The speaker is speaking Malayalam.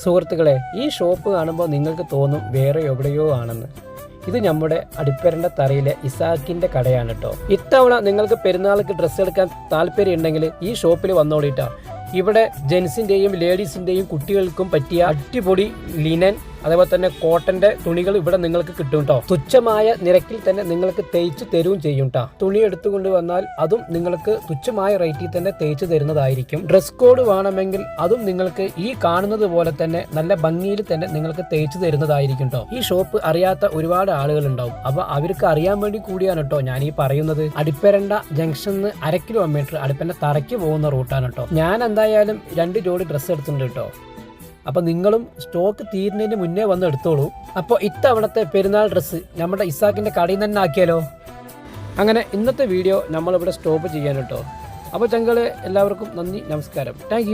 സുഹൃത്തുക്കളെ, ഈ ഷോപ്പ് കാണുമ്പോൾ നിങ്ങൾക്ക് തോന്നും വേറെ എവിടെയോ ആണെന്ന്. ഇത് നമ്മുടെ അടിപ്പരണ്ട തറയിലെ ഇസാക്കിന്റെ കടയാണ് കേട്ടോ. ഇത്തവണ നിങ്ങൾക്ക് പെരുന്നാൾക്ക് ഡ്രസ്സ് എടുക്കാൻ താല്പര്യം ഉണ്ടെങ്കിൽ ഈ ഷോപ്പിൽ വന്നോളിട്ടോ. ഇവിടെ ജെൻസിന്റെയും ലേഡീസിന്റെയും കുട്ടികൾക്കും പറ്റിയ അടിപൊളി ലിനൻ അതേപോലെ തന്നെ കോട്ടന്റെ തുണികൾ ഇവിടെ നിങ്ങൾക്ക് കിട്ടും കേട്ടോ. തുച്ഛമായ നിരക്കിൽ തന്നെ നിങ്ങൾക്ക് തേച്ച് തരുകയും ചെയ്യും കേട്ടോ. തുണി എടുത്തുകൊണ്ട് വന്നാൽ അതും നിങ്ങൾക്ക് തുച്ഛമായ റേറ്റിൽ തന്നെ തേച്ച് തരുന്നതായിരിക്കും. ഡ്രസ് കോഡ് വേണമെങ്കിൽ അതും നിങ്ങൾക്ക് ഈ കാണുന്നത് പോലെ തന്നെ നല്ല ഭംഗിയിൽ തന്നെ നിങ്ങൾക്ക് തേച്ച് തരുന്നതായിരിക്കും കേട്ടോ. ഈ ഷോപ്പ് അറിയാത്ത ഒരുപാട് ആളുകൾ ഉണ്ടാവും. അപ്പൊ അവർക്ക് അറിയാൻ വേണ്ടി കൂടിയാണ് കേട്ടോ ഞാൻ ഈ പറയുന്നത്. അടിപ്പരണ്ട ജംഗ്ഷനിൽ 1/2 കിലോമീറ്റർ അടിപ്പരണ്ട തറയ്ക്ക് പോകുന്ന റൂട്ടാണ് കേട്ടോ. ഞാൻ എന്തായാലും 2 ജോഡി ഡ്രസ്സ് എടുത്തിട്ടുണ്ട് കേട്ടോ. അപ്പോൾ നിങ്ങളും സ്റ്റോക്ക് തീരുന്നതിന് മുന്നേ വന്ന് എടുത്തോളൂ. അപ്പോൾ ഇത്തവണത്തെ പെരുന്നാൾ ഡ്രസ്സ് നമ്മുടെ ഇസാക്കിൻ്റെ കടയിൽ തന്നെ ആക്കിയാലോ. അങ്ങനെ ഇന്നത്തെ വീഡിയോ നമ്മളിവിടെ സ്റ്റോപ്പ് ചെയ്യാൻ കേട്ടോ. അപ്പോൾ ചങ്കളെ എല്ലാവർക്കും നന്ദി, നമസ്കാരം, താങ്ക്